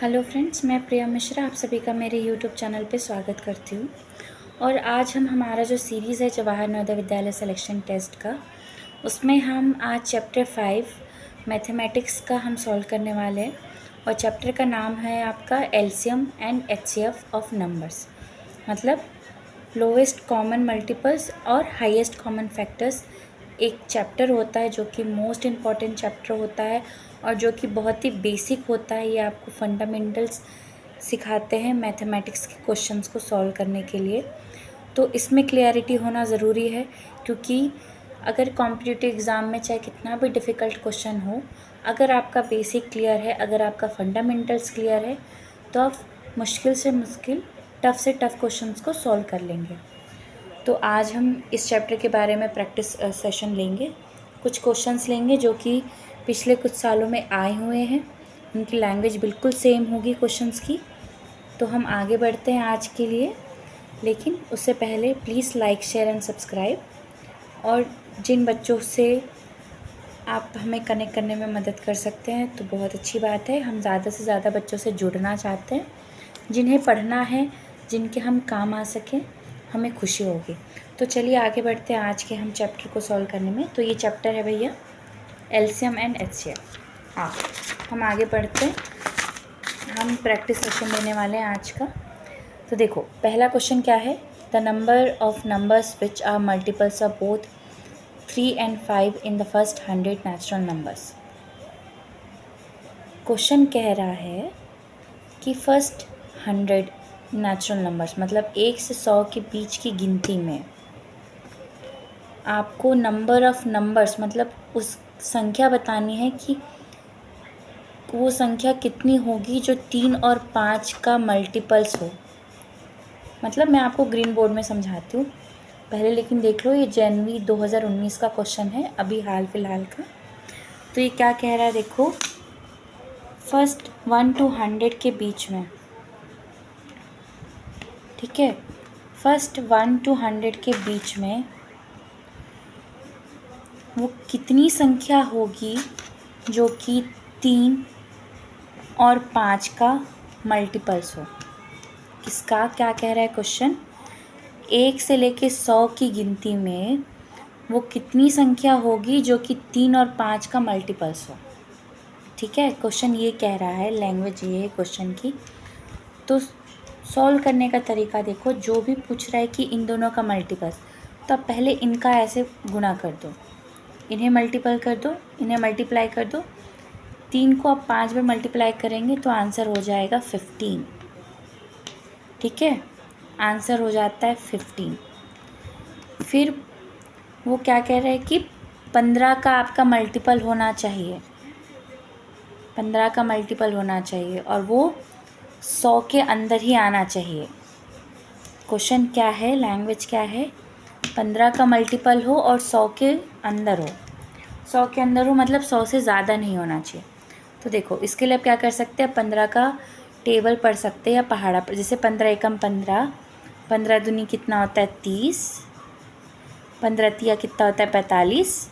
Hello friends, मैं प्रिया मिश्रा आप सभी का मेरे यूट्यूब चैनल पे स्वागत करती हूँ। और आज हम हमारा जो सीरीज़ है जवाहर नवोदय विद्यालय सिलेक्शन टेस्ट का, उसमें हम आज चैप्टर 5 मैथमेटिक्स का हम सॉल्व करने वाले हैं। और चैप्टर का नाम है आपका LCM and HCF of numbers, मतलब लोवेस्ट कॉमन मल्टीपल्स और हाईएस्ट कॉमन फैक्टर्स। एक चैप्टर होता है जो कि मोस्ट इम्पॉर्टेंट चैप्टर होता है और जो कि बहुत ही बेसिक होता है। ये आपको फंडामेंटल्स सिखाते हैं मैथमेटिक्स के क्वेश्चंस को सॉल्व करने के लिए। तो इसमें क्लियरिटी होना ज़रूरी है, क्योंकि अगर कॉम्पिटिटिव एग्ज़ाम में चाहे कितना भी डिफ़िकल्ट क्वेश्चन हो, अगर आपका बेसिक क्लियर है, अगर आपका फंडामेंटल्स क्लियर है, तो आप मुश्किल से मुश्किल, टफ़ से टफ़ क्वेश्चंस को सॉल्व कर लेंगे। तो आज हम इस चैप्टर के बारे में प्रैक्टिस सेशन लेंगे। कुछ क्वेश्चंस लेंगे जो कि पिछले कुछ सालों में आए हुए हैं, उनकी लैंग्वेज बिल्कुल सेम होगी क्वेश्चंस की। तो हम आगे बढ़ते हैं आज के लिए, लेकिन उससे पहले please like, share and subscribe. और जिन बच्चों से आप हमें कनेक्ट करने में मदद कर सकते हैं तो बहुत अच्छी बात है। हम ज़्यादा से ज़्यादा बच्चों से जुड़ना चाहते हैं, जिन्हें पढ़ना है, जिनके हम काम आ सकें, हमें खुशी होगी। तो चलिए आगे बढ़ते हैं आज के हम चैप्टर को सॉल्व करने में। तो ये चैप्टर है भैया एलसीएम एंड एचसीएफ। हाँ, हम आगे बढ़ते हैं। हम प्रैक्टिस सेशन लेने वाले हैं आज का। तो देखो, पहला क्वेश्चन क्या है। The number of numbers which are multiples of both 3 and 5 in the first 100 natural numbers. Question कह रहा है कि फर्स्ट 100 नेचुरल नंबर्स, मतलब 1 से 100 के बीच की गिनती में आपको नंबर ऑफ़ नंबर्स, मतलब उस संख्या बतानी है कि वो संख्या कितनी होगी जो 3 और 5 का मल्टीपल्स हो। मतलब मैं आपको ग्रीन बोर्ड में समझाती हूँ पहले, लेकिन देख लो, ये जनवरी 2019 का क्वेश्चन है, अभी हाल फिलहाल का। तो ये क्या कह रहा है, देखो, फर्स्ट 1 to 100 के बीच में, ठीक है, फर्स्ट 1 to 100 के बीच में वो कितनी संख्या होगी जो कि 3 और 5 का मल्टीपल्स हो। किसका क्या कह रहा है क्वेश्चन, 1 से लेके 100 की गिनती में वो कितनी संख्या होगी जो कि 3 और 5 का मल्टीपल्स हो। ठीक है, क्वेश्चन ये कह रहा है, लैंग्वेज ये है क्वेश्चन की। तो सॉल्व करने का तरीका देखो, जो भी पूछ रहा है कि इन दोनों का मल्टीपल्स, तो आप पहले इनका ऐसे गुणा कर दो, इन्हें मल्टीपल कर दो, इन्हें मल्टीप्लाई कर दो। 3 को आप 5 बार मल्टीप्लाई करेंगे तो आंसर हो जाएगा 15। ठीक है, आंसर हो जाता है 15। फिर वो क्या कह रहा है कि 15 का आपका मल्टीपल होना चाहिए, 15 का मल्टीपल होना चाहिए, और वो 100 के अंदर ही आना चाहिए। क्वेश्चन क्या है, लैंग्वेज क्या है, 15 का मल्टीपल हो और 100 के अंदर हो। 100 के अंदर हो मतलब 100 से ज़्यादा नहीं होना चाहिए। तो देखो, इसके लिए आप क्या कर सकते हैं, 15 का टेबल पढ़ सकते हैं या पहाड़ा पर। जैसे 15 एकम 15, 15 दूनी कितना होता है 30, 15 तिया कितना होता है 45,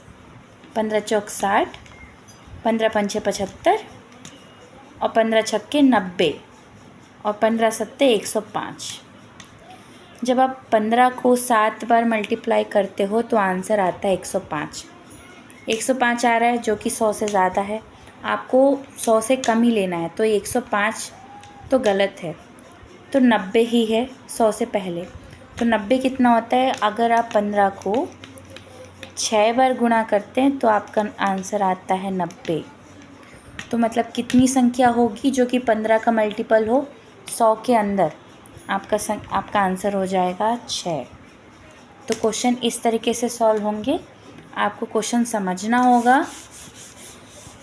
15 चौक 60, 15 पंचे 75, और 15 छक्के 90, और 15 सत्ते 105। जब आप 15 को 7 बार मल्टीप्लाई करते हो तो आंसर आता है 105। 105 आ रहा है जो कि 100 से ज़्यादा है, आपको 100 से कम ही लेना है। तो 105 तो गलत है, तो 90 ही है 100 से पहले। तो 90 कितना होता है, अगर आप 15 को 6 बार गुणा करते हैं तो आपका आंसर आता है 90। तो मतलब कितनी संख्या होगी जो कि 15 का मल्टीपल हो 100 के अंदर, आपका आंसर हो जाएगा 6। तो क्वेश्चन इस तरीके से सॉल्व होंगे, आपको क्वेश्चन समझना होगा,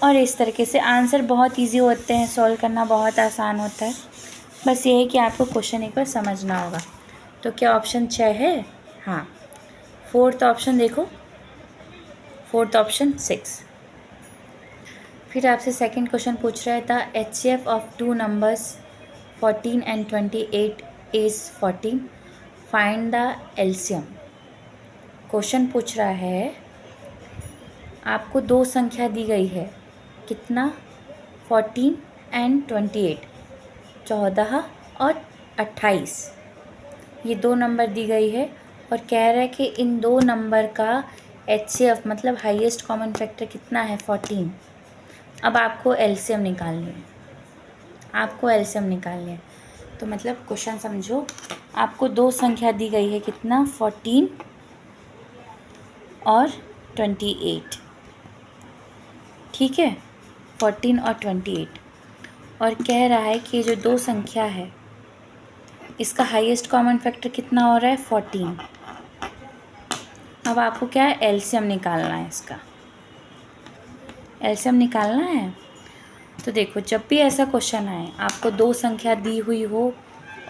और इस तरीके से आंसर बहुत इजी होते हैं, सॉल्व करना बहुत आसान होता है। बस ये है कि आपको क्वेश्चन एक बार समझना होगा। तो क्या ऑप्शन 6 है? हाँ। फोर्थ ऑप्शन देखो, फोर्थ ऑप्शन 6। फिर आपसे सेकंड क्वेश्चन पूछ रहा था, HCF of 2 numbers 14 and 28 is 14, find the LCM. Question पूछ रहा है, आपको दो संख्या दी गई है, कितना, 14 and 28, 14 और 28, ये 2 नंबर दी गई है और कह रहा है कि इन 2 नंबर का HCF मतलब हाईएस्ट कॉमन फैक्टर कितना है, 14। अब आपको एलसीएम निकालनी है, तो मतलब क्वेश्चन समझो, आपको 2 संख्या दी गई है, कितना, 14 और 28, ठीक है, 14 और 28, और कह रहा है कि जो 2 संख्या है इसका हाईएस्ट कॉमन फैक्टर कितना हो रहा है, 14। अब आपको क्या है, एलसीएम निकालना है, इसका एलसीएम निकालना है। तो देखो, जब भी ऐसा क्वेश्चन आए, आपको 2 संख्या दी हुई हो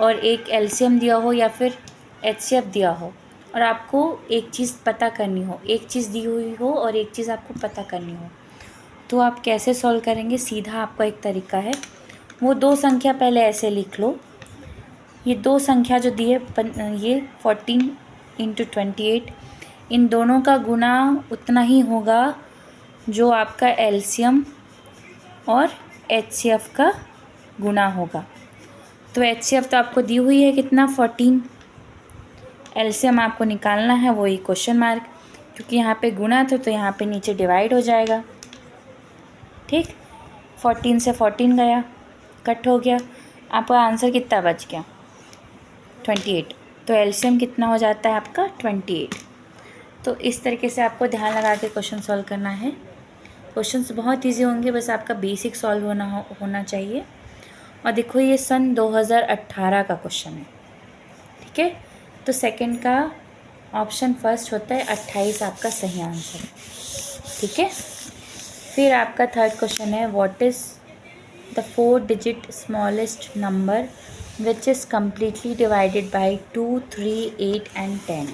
और एक एलसीएम दिया हो या फिर HCF दिया हो, और आपको एक चीज़ पता करनी हो, एक चीज़ दी हुई हो और एक चीज़ आपको पता करनी हो, तो आप कैसे सॉल्व करेंगे। सीधा आपका एक तरीका है, वो 2 संख्या पहले ऐसे लिख लो, ये 2 संख्या जो दी है, ये 14 × 28, इन दोनों का गुना उतना ही होगा जो आपका एलसीएम और HCF का गुना होगा। तो HCF तो आपको दी हुई है, कितना, 14, एलसीएम आपको निकालना है, वही क्वेश्चन मार्क, क्योंकि यहाँ पे गुना था तो यहाँ पे नीचे डिवाइड हो जाएगा, ठीक। 14 से 14 गया, कट हो गया, आपका आंसर कितना बच गया, 28। तो एलसीएम कितना हो जाता है आपका, 28। तो इस तरीके से आपको ध्यान लगा के क्वेश्चन सॉल्व करना है। क्वेश्चंस बहुत इजी होंगे, बस आपका बेसिक सॉल्व होना चाहिए। और देखो, ये सन 2018 का क्वेश्चन है, ठीक है। तो सेकंड का ऑप्शन फर्स्ट होता है 28, आपका सही आंसर, ठीक है। फिर आपका थर्ड क्वेश्चन है, what is the 4 digit smallest number which is completely divided by 2, 3, 8 and 10,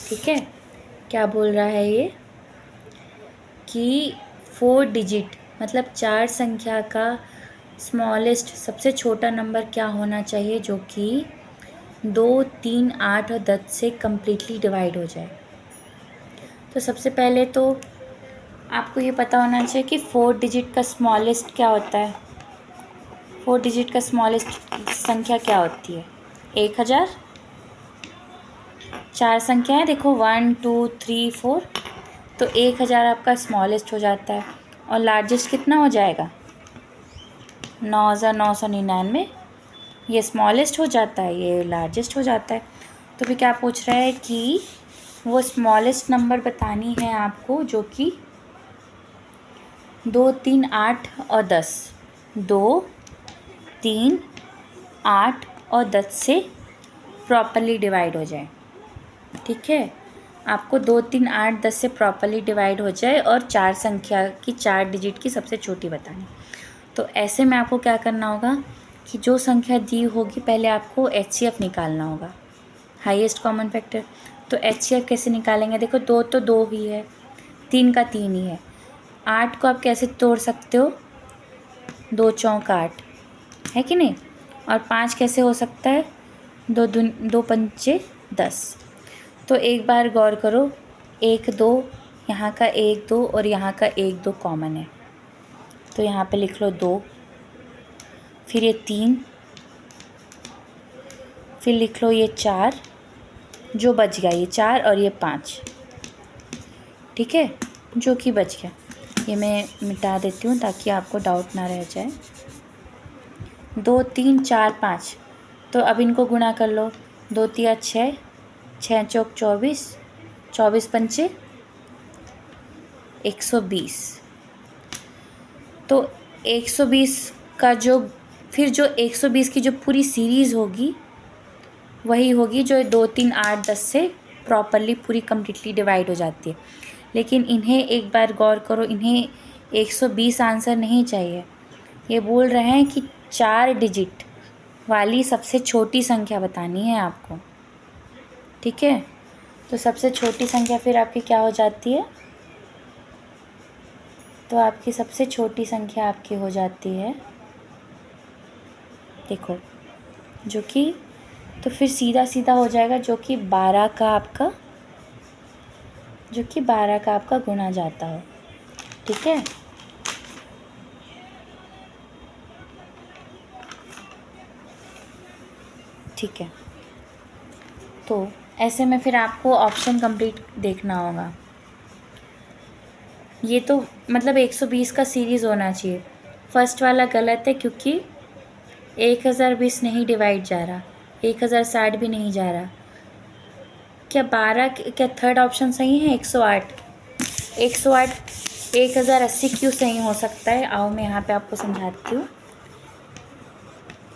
ठीक है। क्या बोल रहा है ये कि 4 डिजिट मतलब 4 संख्या का स्मॉलेस्ट सबसे छोटा नंबर क्या होना चाहिए जो कि 2, 3, 8 और 10 से कम्प्लीटली डिवाइड हो जाए। तो सबसे पहले तो आपको ये पता होना चाहिए कि 4 डिजिट का स्मॉलेस्ट क्या होता है। 4 डिजिट का स्मॉलेस्ट संख्या क्या होती है, 1000। 4 संख्या है, देखो 1, 2, 3, 4, तो 1000 आपका स्मॉलेस्ट हो जाता है। और लार्जेस्ट कितना हो जाएगा, 9999, ये स्मॉलेस्ट हो जाता है, ये लार्जेस्ट हो जाता है। तो फिर क्या पूछ रहा है कि वो स्मॉलेस्ट नंबर बतानी है आपको जो कि 2, 3, 8 और 10, 2, 3, 8 और 10 से प्रॉपरली डिवाइड हो जाए, ठीक है। आपको 2, 3, 8, 10 से प्रॉपरली डिवाइड हो जाए और 4 संख्या की 4 डिजिट की सबसे छोटी बतानी। तो ऐसे में आपको क्या करना होगा कि जो संख्या दी होगी पहले आपको HCF निकालना होगा, हाईएस्ट कॉमन फैक्टर। तो HCF कैसे निकालेंगे, देखो 2 तो 2 ही है, 3 का 3 ही है, 8 को आप कैसे तोड़ सकते हो, 2 चौक 8 है कि नहीं, और 5 कैसे हो सकता है, 2 पंचे 10। तो एक बार गौर करो, 1 2, यहाँ का 1 2 और यहाँ का 1 2 कॉमन है, तो यहाँ पे लिख लो 2, फिर ये 3, फिर लिख लो ये 4, जो बच गया ये 4 और ये 5, ठीक है, जो कि बच गया। ये मैं मिटा देती हूँ ताकि आपको डाउट ना रह जाए। 2 3 4 5, तो अब इनको गुणा कर लो, 2 3 6, 6 चौक 24, 24 पंचे 120। तो 120 का जो फिर जो 120 की जो पूरी सीरीज़ होगी वही होगी जो 2 3 8 10 से प्रॉपरली पूरी कम्प्लीटली डिवाइड हो जाती है। लेकिन इन्हें एक बार गौर करो, इन्हें 120 आंसर नहीं चाहिए, ये बोल रहे हैं कि 4 डिजिट वाली सबसे छोटी संख्या बतानी है आपको, ठीक है। तो सबसे छोटी संख्या फिर आपकी क्या हो जाती है, तो आपकी सबसे छोटी संख्या आपकी हो जाती है, देखो, जो कि तो फिर सीधा सीधा हो जाएगा जो कि 12 का आपका गुना जाता हो, ठीक है। ठीक है, तो ऐसे में फिर आपको ऑप्शन कंप्लीट देखना होगा। ये तो मतलब 120 का सीरीज़ होना चाहिए। फर्स्ट वाला गलत है क्योंकि 1020 नहीं डिवाइड जा रहा, 1060 भी नहीं जा रहा। क्या 12 क्या थर्ड ऑप्शन सही है? 108 1080 क्यों सही हो सकता है? आओ मैं यहाँ पे आपको समझाती हूँ।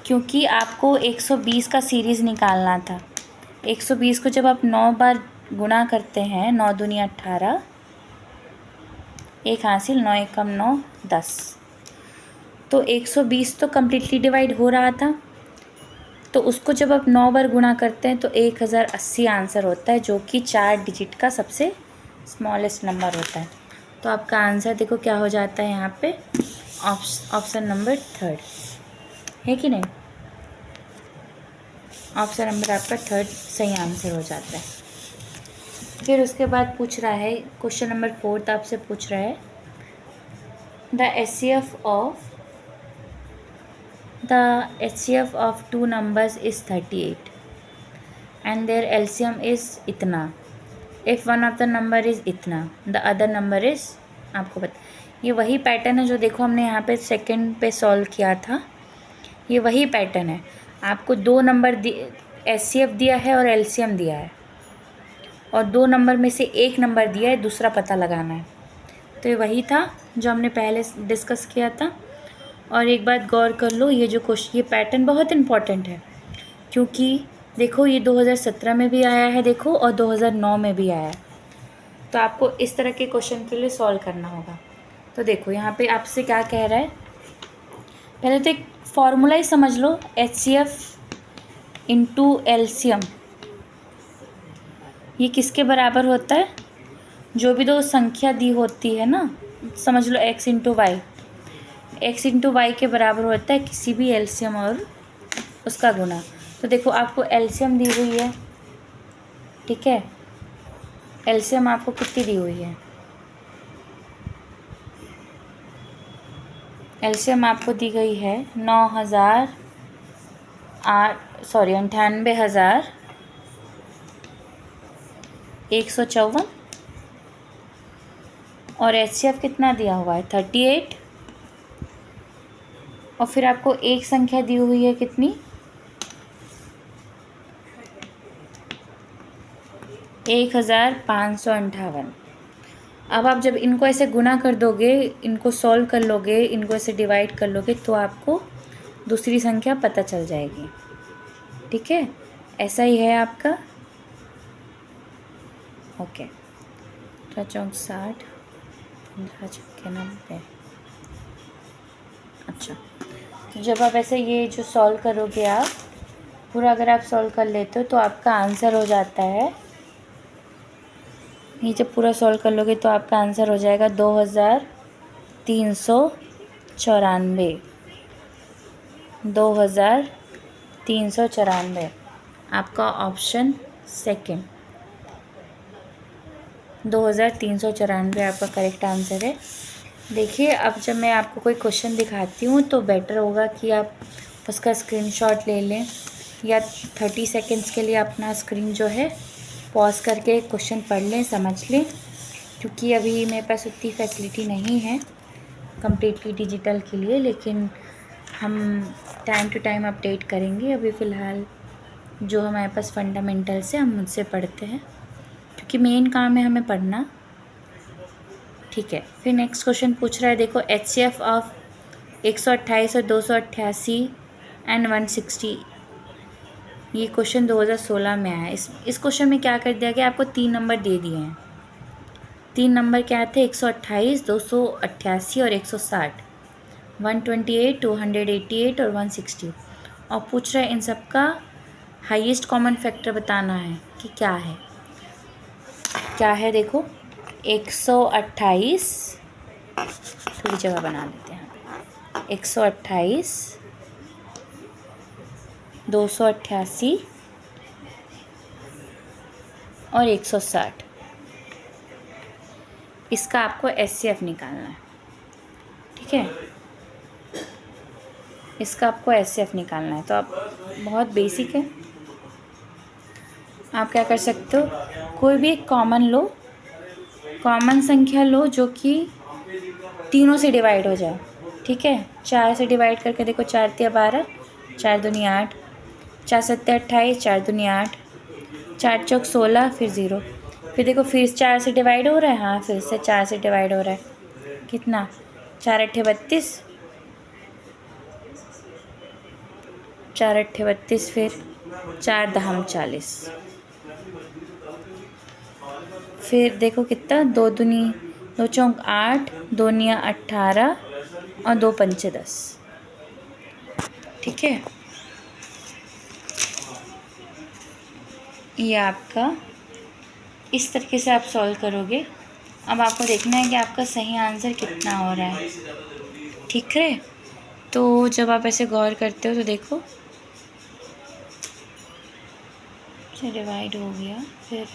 क्योंकि आपको 120 का सीरीज़ निकालना था। 120 को जब आप 9 बार गुणा करते हैं, 9 दूनी 18, एक हासिल, 9 एकम 9 10, तो 120 तो कम्प्लीटली डिवाइड हो रहा था। तो उसको जब आप 9 बार गुणा करते हैं तो 1080 आंसर होता है, जो कि 4 डिजिट का सबसे स्मॉलेस्ट नंबर होता है। तो आपका आंसर देखो क्या हो जाता है यहाँ पे, ऑप्शन नंबर 3 है कि नहीं? ऑप्शन नंबर आपका 3 सही आंसर हो जाता है। फिर उसके बाद पूछ रहा है क्वेश्चन नंबर 4 आपसे पूछ रहा है the HCF of two numbers is 38 and their LCM is इतना। If one of the number is इतना, the other number is, आपको पता, ये वही पैटर्न है जो देखो हमने यहाँ पे सेकंड पे सॉल्व किया था। ये वही पैटर्न है। आपको 2 नंबर HCF दिया है और LCM दिया है, और 2 नंबर में से एक नंबर दिया है, दूसरा पता लगाना है। तो ये वही था जो हमने पहले डिस्कस किया था। और एक बात गौर कर लो, ये जो क्वेश्चन, ये पैटर्न बहुत इम्पॉर्टेंट है, क्योंकि देखो ये 2017 में भी आया है देखो, और 2009 में भी आया है। तो आपको इस तरह के क्वेश्चन के लिए सॉल्व करना होगा। तो देखो यहाँ पे आपसे क्या कह रहा है, पहले तो एक फॉर्मूला ही समझ लो, HCF इंटू LCM, ये किसके बराबर होता है? जो भी दो संख्या दी होती है ना, समझ लो x इंटू वाई के बराबर होता है किसी भी LCM और उसका गुना। तो देखो आपको LCM दी हुई है, ठीक है, LCM आपको कितनी दी हुई है? LCM आपको दी गई है 98,154, और HCF कितना दिया हुआ है? 38, और फिर आपको एक संख्या दी हुई है कितनी? 1558। अब आप जब इनको ऐसे गुना कर दोगे, इनको सॉल्व कर लोगे, इनको ऐसे डिवाइड कर लोगे, तो आपको दूसरी संख्या पता चल जाएगी, ठीक है? ऐसा ही है आपका। ओके, 60, 15 90। अच्छा, तो जब आप ऐसे ये जो सॉल्व करोगे, आप पूरा अगर आप सॉल्व कर लेते हो तो आपका आंसर हो जाता है, ये जब पूरा सॉल्व कर लोगे तो आपका आंसर हो जाएगा 2394। 2394 आपका ऑप्शन सेकंड, 2394 आपका करेक्ट आंसर है। देखिए अब जब मैं आपको कोई क्वेश्चन दिखाती हूँ तो बेटर होगा कि आप उसका स्क्रीनशॉट ले लें, या 30 सेकेंड्स के लिए अपना स्क्रीन जो है पॉज करके क्वेश्चन पढ़ लें, समझ लें, क्योंकि अभी मेरे पास उतनी फैसिलिटी नहीं है कम्प्लीटली डिजिटल के लिए, लेकिन हम टाइम टू टाइम अपडेट करेंगे। अभी फ़िलहाल जो हमारे पास फंडामेंटल्स है हम उनसे पढ़ते हैं, क्योंकि मेन काम है हमें पढ़ना, ठीक है। फिर नेक्स्ट क्वेश्चन पूछ रहा है, देखो HCF ऑफ 128 और 288 एंड 160, ये क्वेश्चन 2016 में आया है। इस क्वेश्चन में क्या कर दिया गया, आपको 3 नंबर दे दिए हैं। 3 नंबर क्या थे? 128, 288 और 160, 128, 288 और 160, और पूछ रहा है इन सब का हाईएस्ट कॉमन फैक्टर बताना है कि क्या है। क्या है देखो, 128, थोड़ी जगह बना लेते हैं, 128, 288 और 160, इसका आपको HCF निकालना है, ठीक है। इसका आपको एचसीएफ निकालना है। तो आप बहुत बेसिक है, आप क्या कर सकते हो, कोई भी एक कॉमन संख्या लो जो कि तीनों से डिवाइड हो जाए। ठीक है, 4 से डिवाइड करके देखो, 4 तिया 12, 4 दूनी 8, 4 सत्ते 28, 4 दूनी 8, 4 चौक 16, फिर 0। फिर देखो फिर 4 से डिवाइड हो रहा है, हाँ फिर से 4 से डिवाइड हो रहा है, कितना, 4 अट्ठे 32, 4 अट्ठे 32, फिर 4 दहम 40, फिर देखो कितना, 2 दूनी 2 चौक 8, 2 निया 18 और 2 पंचे 10। ठीक है, ये आपका इस तरीके से आप सॉल्व करोगे। अब आपको देखना है कि आपका सही आंसर कितना हो रहा है। ठीक है, तो जब आप ऐसे गौर करते हो तो देखो से डिवाइड हो गया, फिर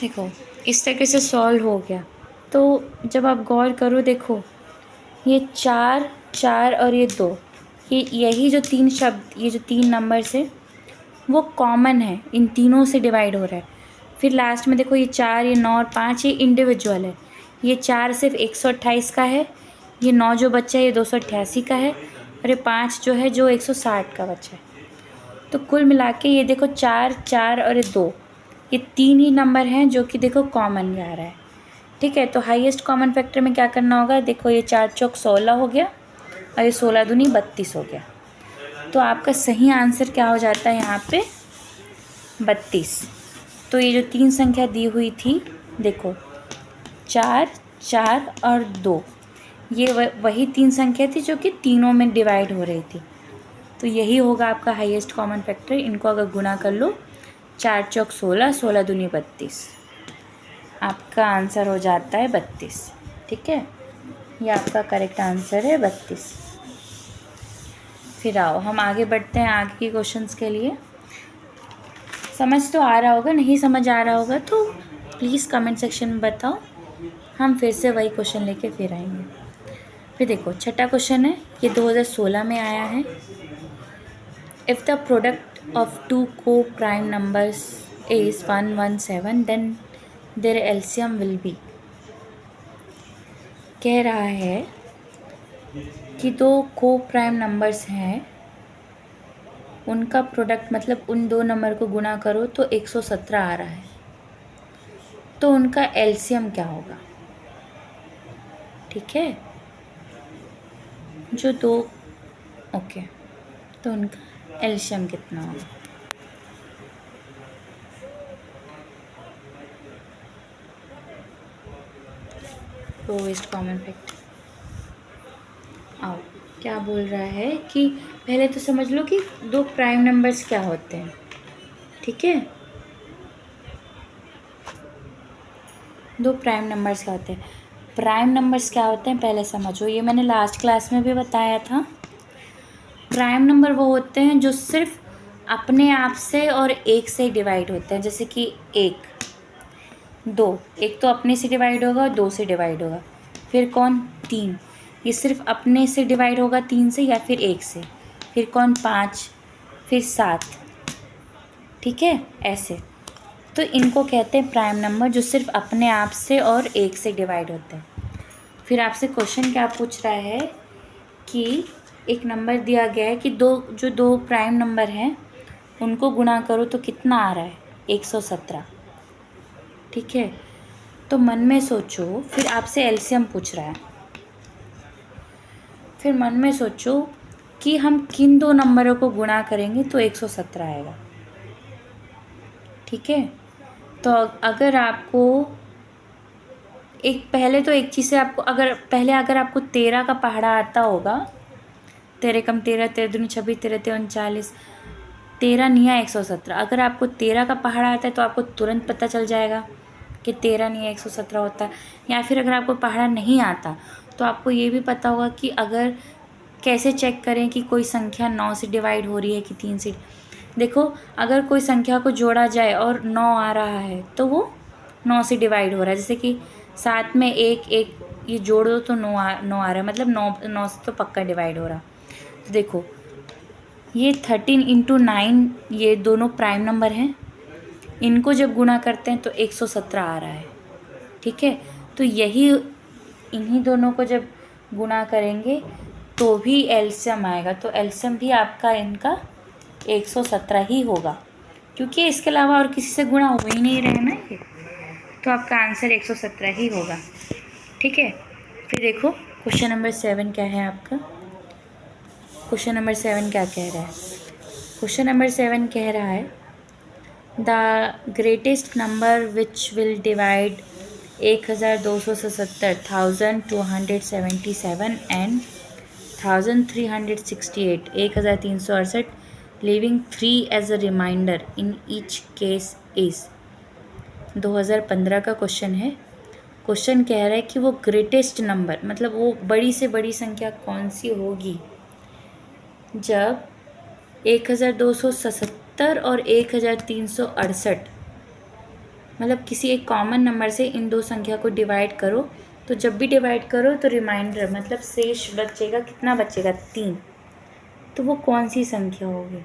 देखो इस तरीके से सॉल्व हो गया। तो जब आप गौर करो, देखो ये 4 4 और ये 2, यही जो 3 शब्द, ये जो 3 नंबर्स है वो कॉमन है, इन तीनों से डिवाइड हो रहा है। फिर लास्ट में देखो ये 4, ये 9 और 5, ये इंडिविजुअल है। ये 4 सिर्फ 128 का है, ये 9 जो बच्चा है ये 288 का है, और ये 5 जो है जो 160 का बच्चा है। तो कुल मिला के ये देखो 4 4 और ये 2, ये 3 ही नंबर हैं जो कि देखो कॉमन जा रहा है। ठीक है, तो हाईएस्ट कॉमन फैक्टर में क्या करना होगा, देखो ये 4 चौक 16 हो गया और ये 16 दूनी 32 हो गया। तो आपका सही आंसर क्या हो जाता है यहाँ पे, 32। तो ये जो 3 संख्या दी हुई थी, देखो 4 4 और 2, ये वही 3 संख्या थी जो कि तीनों में डिवाइड हो रही थी। तो यही होगा आपका हाईएस्ट कॉमन फैक्टर। इनको अगर गुना कर लो, 4 चौक 16, 16 दूनी 32, आपका आंसर हो जाता है 32। ठीक है, ये आपका करेक्ट आंसर है 32। फिर आओ हम आगे बढ़ते हैं आगे के क्वेश्चंस के लिए। समझ तो आ रहा होगा, नहीं समझ आ रहा होगा तो प्लीज़ कमेंट सेक्शन में बताओ, हम फिर से वही क्वेश्चन लेके फिर आएंगे। फिर देखो छठा क्वेश्चन है, ये 2016 में आया है। If the product of 2 co-prime numbers is 117, then their LCM will be। कह रहा है कि 2 co-prime numbers हैं, उनका प्रोडक्ट मतलब उन 2 नंबर को गुना करो तो 117 आ रहा है, तो उनका एलसीएम क्या होगा। ठीक है, जो 2, ओके, तो उनका एलसीएम कितना होगा। लोएस्ट कॉमन फैक्टर, आओ क्या बोल रहा है कि पहले तो समझ लो कि 2 प्राइम नंबर्स क्या होते हैं। ठीक है, 2 प्राइम नंबर्स क्या होते हैं, प्राइम नंबर्स क्या होते हैं पहले समझो। ये मैंने लास्ट क्लास में भी बताया था। प्राइम नंबर वो होते हैं जो सिर्फ अपने आप से और एक से डिवाइड होते हैं, जैसे कि 1 2, एक तो अपने से डिवाइड होगा और 2 से डिवाइड होगा। फिर कौन, 3, ये सिर्फ अपने से डिवाइड होगा 3 से या फिर 1 से। फिर कौन, 5, फिर 7। ठीक है, ऐसे। तो इनको कहते हैं प्राइम नंबर जो सिर्फ अपने आप से और 1 से डिवाइड होते हैं। फिर आपसे क्वेश्चन क्या पूछ रहा है कि एक नंबर दिया गया है कि जो दो प्राइम नंबर हैं उनको गुणा करो तो कितना आ रहा है, 117। ठीक है, तो मन में सोचो, फिर आपसे एलसीएम पूछ रहा है। फिर मन में सोचो कि हम किन 2 नंबरों को गुणा करेंगे तो 117 आएगा। ठीक है, तो अगर आपको पहले तो एक चीज़ से आपको अगर आपको 13 का पहाड़ा आता होगा, 13 कम 13, 13 दूनी 26, 13 तेरह 39, 13 निया 117। अगर आपको 13 का पहाड़ा आता है तो आपको तुरंत पता चल जाएगा कि 13 निया 117 होता है। या फिर अगर आपको पहाड़ा नहीं आता तो आपको ये भी पता होगा कि अगर कैसे चेक करें कि कोई संख्या 9 से डिवाइड हो रही है कि 3 से। देखो अगर कोई संख्या को जोड़ा जाए और 9 आ रहा है तो वो 9 से डिवाइड हो रहा है। जैसे कि 7 में 1 1 ये जोड़ दो तो 9 आ रहा है, मतलब 9 से तो पक्का डिवाइड हो रहा। तो देखो ये 13 इंटू 9 ये दोनों प्राइम नंबर हैं, इनको जब गुणा करते हैं तो 117 आ रहा है। ठीक है, तो यही इन्हीं दोनों को जब गुणा करेंगे तो भी एलसीएम आएगा। तो एलसीएम भी आपका इनका 117 ही होगा, क्योंकि इसके अलावा और किसी से गुणा हो ही नहीं रहे ना ये, तो आपका आंसर 117 ही होगा। ठीक है, फिर देखो क्वेश्चन नंबर 7 क्या है आपका। क्वेश्चन नंबर 7 क्या कह रहा है? क्वेश्चन नंबर 7 कह रहा है the greatest number which will divide 1277 1277 and 1368 1368 leaving 3 as a remainder in each case is. 2015 का क्वेश्चन है। क्वेश्चन कह रहा है कि वो ग्रेटेस्ट नंबर मतलब वो बड़ी से बड़ी संख्या कौन सी होगी जब 1277 और 1368 मतलब किसी एक कॉमन नंबर से इन दो संख्या को डिवाइड करो, तो जब भी डिवाइड करो तो रिमाइंडर मतलब शेष बचेगा, कितना बचेगा? 3। तो वो कौन सी संख्या होगी?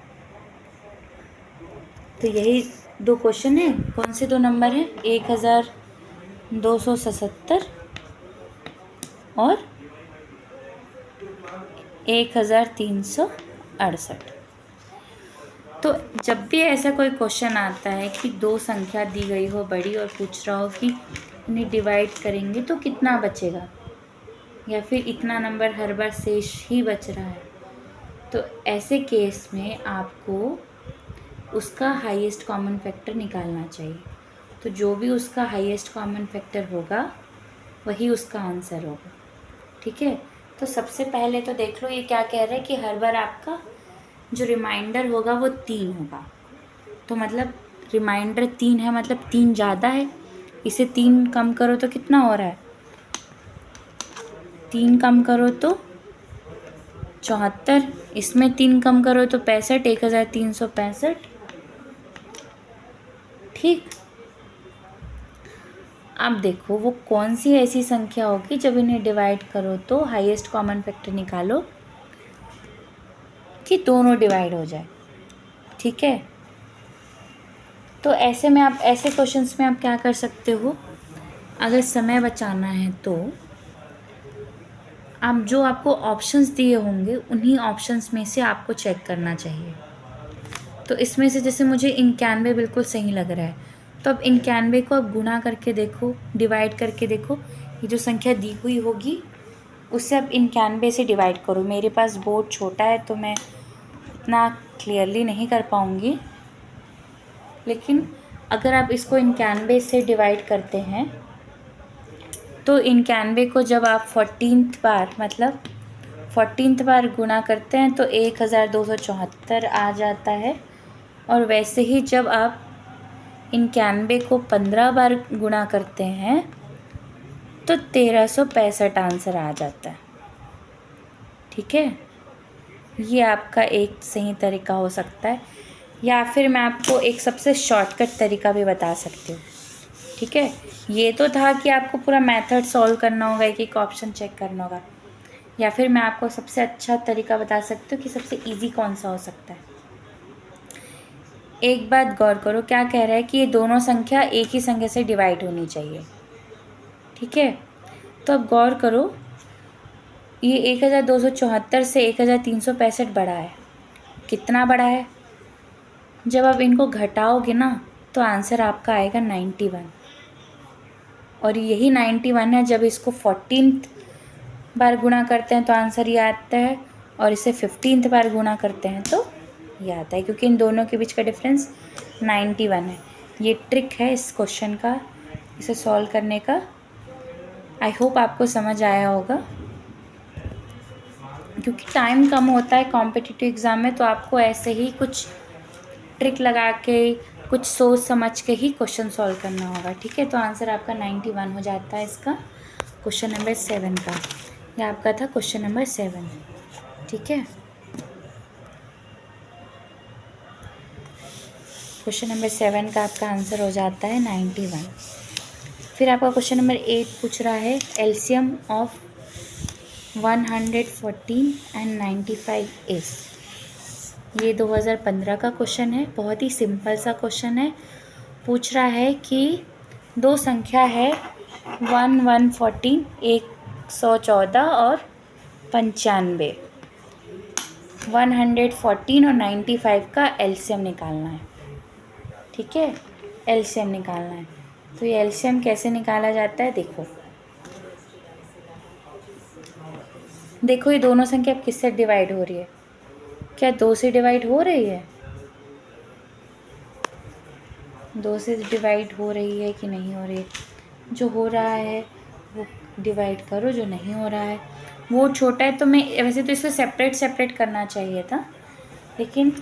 तो यही दो क्वेश्चन है। कौन से दो नंबर हैं? 1277 और 1368। तो जब भी ऐसा कोई क्वेश्चन आता है कि दो संख्या दी गई हो बड़ी और पूछ रहा हो कि इन्हें डिवाइड करेंगे तो कितना बचेगा, या फिर इतना नंबर हर बार शेष ही बच रहा है, तो ऐसे केस में आपको उसका हाईएस्ट कॉमन फैक्टर निकालना चाहिए। तो जो भी उसका हाईएस्ट कॉमन फैक्टर होगा वही उसका आंसर होगा। ठीक है, तो सबसे पहले तो देख लो ये क्या कह रहा है कि हर बार आपका जो रिमाइंडर होगा वो 3 होगा। तो मतलब रिमाइंडर 3 है मतलब 3 ज़्यादा है, इसे 3 कम करो तो कितना हो रहा है? 3 कम करो तो 74, इसमें 3 कम करो तो 65, 1365। ठीक, अब देखो वो कौन सी ऐसी संख्या होगी जब इन्हें डिवाइड करो तो हाईएस्ट कॉमन फैक्टर निकालो कि दोनों डिवाइड हो जाए। ठीक है, तो ऐसे में आप ऐसे क्वेश्चंस में आप क्या कर सकते हो, अगर समय बचाना है तो आप जो आपको ऑप्शंस दिए होंगे उन्हीं ऑप्शंस में से आपको चेक करना चाहिए। तो इसमें से जैसे मुझे 91 बिल्कुल सही लग रहा है, तो अब 91 को आप गुणा करके देखो, डिवाइड करके देखो, ये जो संख्या दी हुई होगी उससे आप 91 से डिवाइड करो। मेरे पास बोर्ड छोटा है तो मैं इतना क्लियरली नहीं कर पाऊँगी, लेकिन अगर आप इसको 91 से डिवाइड करते हैं तो 91 को जब आप 14th बार मतलब 14th बार गुणा करते हैं तो 1274 आ जाता है। और वैसे ही जब आप 91 को 15 बार गुणा करते हैं तो 1365 आंसर आ जाता है। ठीक है, ये आपका एक सही तरीका हो सकता है, या फिर मैं आपको एक सबसे शॉर्टकट तरीका भी बता सकती हूँ। ठीक है, ये तो था कि आपको पूरा मेथड सॉल्व करना होगा, एक एक ऑप्शन चेक करना होगा, या फिर मैं आपको सबसे अच्छा तरीका बता सकती हूँ कि सबसे इजी कौन सा हो सकता है। एक बात गौर करो, क्या कह रहा है कि ये दोनों संख्या एक ही संख्या से डिवाइड होनी चाहिए। ठीक है, तो अब गौर करो, ये 1274 से 1365 बड़ा है। कितना बड़ा है? जब आप इनको घटाओगे ना तो आंसर आपका आएगा 91, और यही 91 है जब इसको 14th बार गुणा करते हैं तो आंसर ये आता है, और इसे 15th बार गुणा करते हैं तो ये आता है, क्योंकि इन दोनों के बीच का डिफरेंस 91 है। ये ट्रिक है इस क्वेश्चन का, इसे सॉल्व करने का। आई होप आपको समझ आया होगा। क्योंकि टाइम कम होता है कॉम्पिटिटिव एग्ज़ाम में, तो आपको ऐसे ही कुछ ट्रिक लगा के कुछ सोच समझ के ही क्वेश्चन सॉल्व करना होगा। ठीक है, तो आंसर आपका 91 हो जाता है इसका क्वेश्चन नंबर 7 का। यह आपका था क्वेश्चन नंबर 7। ठीक है, क्वेश्चन नंबर 7 का आपका आंसर हो जाता है 91। फिर आपका क्वेश्चन नंबर 8 पूछ रहा है एलसीएम ऑफ 114 एंड 95 इज। ये 2015 का क्वेश्चन है, बहुत ही सिंपल सा क्वेश्चन है। पूछ रहा है कि दो संख्या है 114 114 और 95, 114 और 95 का एलसीएम निकालना है। ठीक है, एलसीएम निकालना है। तो ये एलसीएम कैसे निकाला जाता है, देखो ये दोनों संख्या किससे डिवाइड हो रही है? क्या 2 से डिवाइड हो रही है? 2 से डिवाइड हो रही है कि नहीं हो रही है? जो हो रहा है वो डिवाइड करो, जो नहीं हो रहा है वो छोटा है। तो मैं वैसे तो इसको सेपरेट करना चाहिए था, लेकिन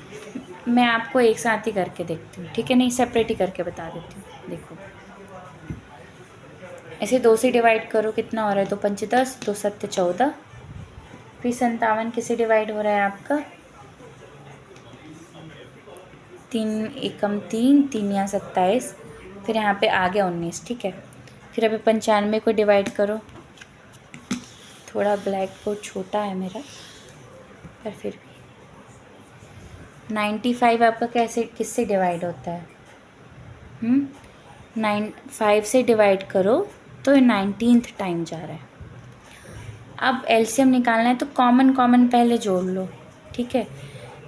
मैं आपको एक साथ ही करके देखती हूँ। ठीक है, नहीं सेपरेट ही करके बता देती हूँ। देखो ऐसे 2 से डिवाइड करो, कितना हो रहा है? 2 पंचे 10, 2 सत्ते 14। फिर 57 किसे डिवाइड हो रहा है आपका? 3 एकम 3, 3 या 27, फिर यहाँ पे आ गया 19। ठीक है, फिर अभी 95 को डिवाइड करो। थोड़ा ब्लैक बोर्ड छोटा है मेरा, पर फिर भी 95 आपका कैसे किससे डिवाइड होता है? 5 से डिवाइड करो तो 19th टाइम जा रहा है। अब एलसीएम निकालना है तो कॉमन पहले जोड़ लो। ठीक है,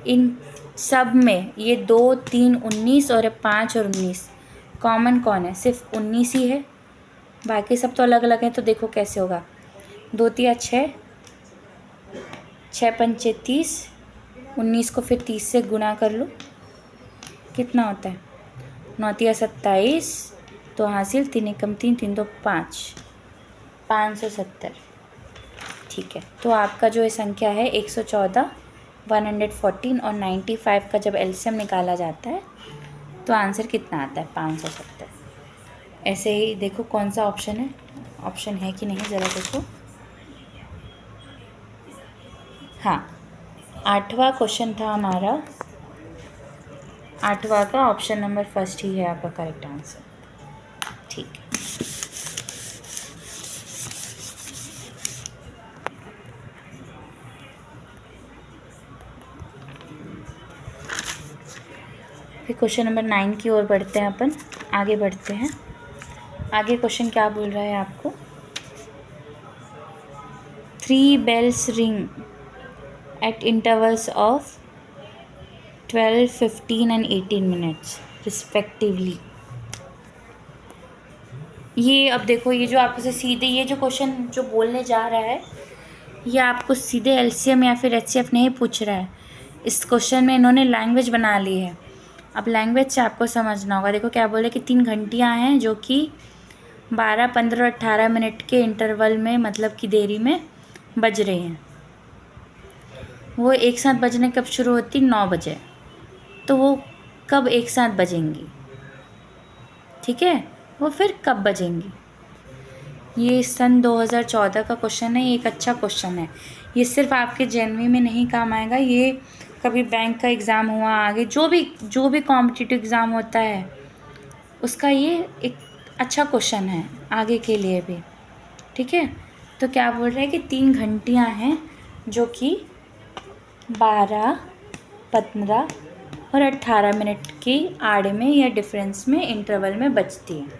इन सब में ये 2, 3, 19 और 5 और 19 कॉमन कौन है? सिर्फ 19 ही है, बाकी सब तो अलग अलग है। तो देखो कैसे होगा। 2 तिया 6, 6 पंचे 30, 19 को फिर 30 से गुणा कर लो, कितना होता है? 9 तिया 27, तो हासिल 3 एकम 3, 3 दो 5, 570। ठीक है, तो आपका जो ये संख्या है 114, 114 और 95 का जब एलसीएम निकाला जाता है तो आंसर कितना आता है? 570। ऐसे ही देखो कौन सा ऑप्शन है, ऑप्शन है कि नहीं ज़रा देखो। हाँ, 8वां क्वेश्चन था हमारा, 8वां का ऑप्शन नंबर फर्स्ट ही है आपका करेक्ट आंसर। ठीक है, फिर क्वेश्चन नंबर 9 की ओर बढ़ते हैं अपन, आगे बढ़ते हैं। आगे क्वेश्चन क्या बोल रहा है आपको? 3 bells ring at intervals of 12, 15 and 18 minutes respectively। ये अब देखो, ये जो आपसे सीधे ये जो क्वेश्चन जो बोलने जा रहा है ये आपको सीधे एलसीएम या फिर एचसीएफ नहीं पूछ रहा है। इस क्वेश्चन में इन्होंने लैंग्वेज बना ली है। अब लैंग्वेज से आपको समझना होगा। देखो क्या बोले कि 3 घंटियाँ हैं जो कि 12, 15 और 18 मिनट के इंटरवल में, मतलब कि देरी में बज रही हैं। वो एक साथ बजने कब शुरू होती? 9 बजे। तो वो कब एक साथ बजेंगी? ठीक है, वो फिर कब बजेंगी? ये सन 2014 का क्वेश्चन है। ये एक अच्छा क्वेश्चन है। ये सिर्फ आपके जेनवी में नहीं काम आएगा, ये कभी बैंक का एग्ज़ाम हुआ, आगे जो भी कॉम्पिटिटिव एग्ज़ाम होता है उसका ये एक अच्छा क्वेश्चन है आगे के लिए भी। ठीक है, तो क्या बोल रहे हैं कि 3 घंटियाँ हैं जो कि 12, 15 और 18 मिनट की आड़ में या डिफरेंस में इंटरवल में बजती हैं।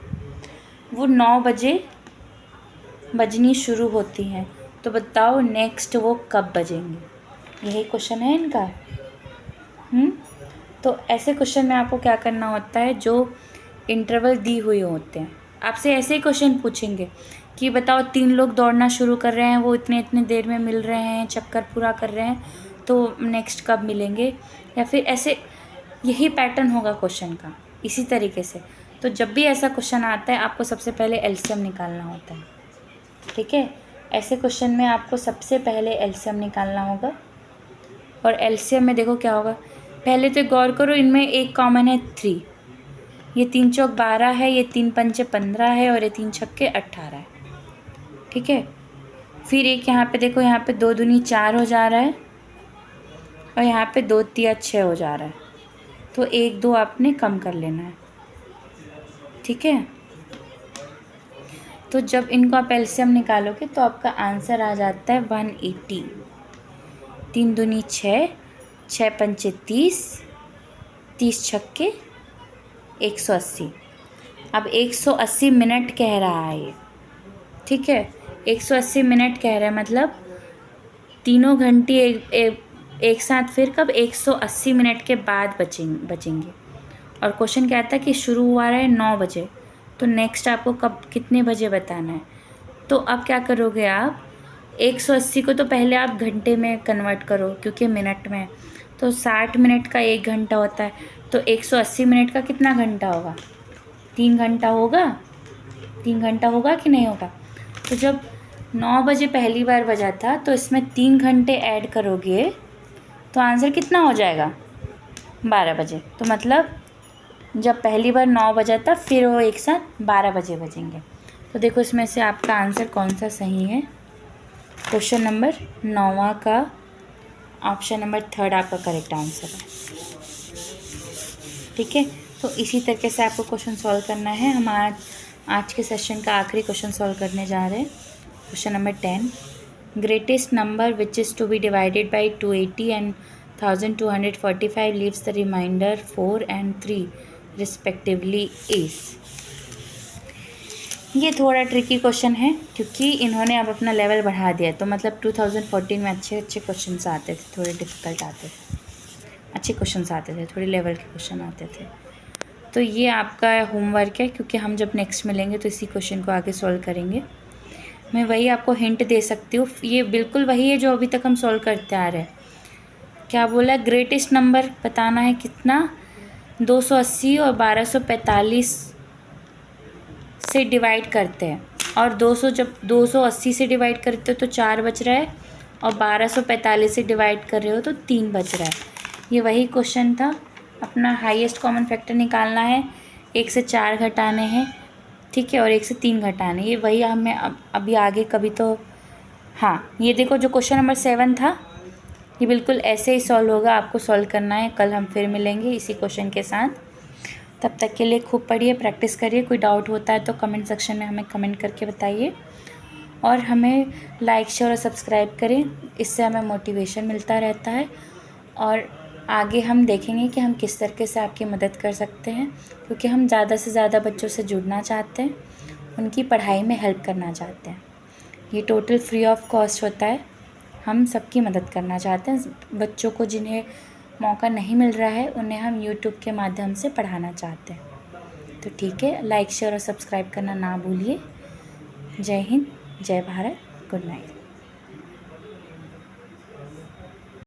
वो 9 बजे बजनी शुरू होती हैं। तो बताओ नेक्स्ट वो कब बजेंगी? यही क्वेश्चन है इनका। तो ऐसे क्वेश्चन में आपको क्या करना होता है, जो इंटरवल दी हुई होते हैं आपसे ऐसे ही क्वेश्चन पूछेंगे कि बताओ 3 लोग दौड़ना शुरू कर रहे हैं, वो इतने देर में मिल रहे हैं, चक्कर पूरा कर रहे हैं, तो नेक्स्ट कब मिलेंगे? या फिर ऐसे यही पैटर्न होगा क्वेश्चन का, इसी तरीके से। तो जब भी ऐसा क्वेश्चन आता है आपको सबसे पहले एलसीएम निकालना होता है। ठीक है, ऐसे क्वेश्चन में आपको सबसे पहले एलसीएम निकालना होगा। और एलसीएम में देखो क्या होगा, पहले तो गौर करो, इनमें एक कॉमन है 3। ये 3 चौक 12 है, ये 3 पंचे 15 है और ये 3 छक्के 18 है। ठीक है, फिर एक यहाँ पे देखो, यहाँ पे 2 दूनी 4 हो जा रहा है और यहाँ पे 2 तिया 6 हो जा रहा है। तो 1-2 आपने कम कर लेना है, ठीक है। तो जब इनको आप एलसीएम निकालोगे तो आपका आंसर आ जाता है 180। 3 दूनी 6, 6 पंचे 30, 30 छक्के 180। अब 180 मिनट कह रहा है ये, ठीक है। 180 मिनट कह रहा है, मतलब तीनों घंटे एक साथ फिर कब 180 मिनट के बाद बचेंगे। और क्वेश्चन कहता है कि शुरू हुआ है 9 बजे, तो नेक्स्ट आपको कब कितने बजे बताना है। तो अब क्या करोगे आप, 180 को तो पहले आप घंटे में कन्वर्ट करो क्योंकि मिनट में, तो 60 मिनट का 1 घंटा होता है, तो 180 मिनट का कितना घंटा होगा, 3 घंटा होगा। 3 घंटा होगा कि नहीं होगा। तो जब 9 बजे पहली बार बजा था तो इसमें 3 घंटे ऐड करोगे तो आंसर कितना हो जाएगा, 12 बजे। तो मतलब जब पहली बार 9 बजा था फिर वो एक साथ 12 बजे बजेंगे। तो देखो इसमें से आपका आंसर कौन सा सही है। क्वेश्चन नंबर 9वां का ऑप्शन नंबर 3 आपका करेक्ट आंसर है, ठीक है। तो इसी तरीके से आपको क्वेश्चन सॉल्व करना है। हम आज के सेशन का आखिरी क्वेश्चन सॉल्व करने जा रहे हैं। Question number 10, greatest number which is to be divided by 280 and 1245 leaves the remainder 4 and 3 respectively is. ये थोड़ा ट्रिकी क्वेश्चन है क्योंकि इन्होंने अब अपना लेवल बढ़ा दिया, तो मतलब 2014 में अच्छे क्वेश्चन आते थे, थोड़े डिफ़िकल्ट आते थे, अच्छे क्वेश्चन आते थे, थोड़े लेवल के क्वेश्चन आते थे। तो ये आपका होमवर्क है, क्योंकि हम जब नेक्स्ट मिलेंगे तो इसी क्वेश्चन को आगे सॉल्व करेंगे। मैं वही आपको हिंट दे सकती हूँ, ये बिल्कुल वही है जो अभी तक हम सॉल्व करते आ रहे हैं। क्या बोला, ग्रेटेस्ट नंबर बताना है कितना, 280 और 1245 से डिवाइड करते हैं, और 200 जब 280 से डिवाइड करते हो तो 4 बच रहा है, और 1245 से डिवाइड कर रहे हो तो 3 बच रहा है। ये वही क्वेश्चन था। अपना हाईएस्ट कॉमन फैक्टर निकालना है, 1 से 4 घटाने हैं, ठीक है, और 1 से 3 घटाने, ये वही हमें अभी आगे कभी तो। हाँ, ये देखो जो क्वेश्चन नंबर 7 था ये बिल्कुल ऐसे ही सॉल्व होगा, आपको सॉल्व करना है। कल हम फिर मिलेंगे इसी क्वेश्चन के साथ। तब तक के लिए खूब पढ़िए, प्रैक्टिस करिए। कोई डाउट होता है तो कमेंट सेक्शन में हमें कमेंट करके बताइए, और हमें लाइक शेयर और सब्सक्राइब करें, इससे हमें मोटिवेशन मिलता रहता है। और आगे हम देखेंगे कि हम किस तरीके से आपकी मदद कर सकते हैं, क्योंकि हम ज़्यादा से ज़्यादा बच्चों से जुड़ना चाहते हैं, उनकी पढ़ाई में हेल्प करना चाहते हैं। ये टोटल फ्री ऑफ कॉस्ट होता है। हम सबकी मदद करना चाहते हैं, बच्चों को जिन्हें मौका नहीं मिल रहा है उन्हें हम यूट्यूब के माध्यम से पढ़ाना चाहते हैं। तो ठीक है, लाइक शेयर और सब्सक्राइब करना ना भूलिए। जय हिंद, जय भारत, गुड नाइट।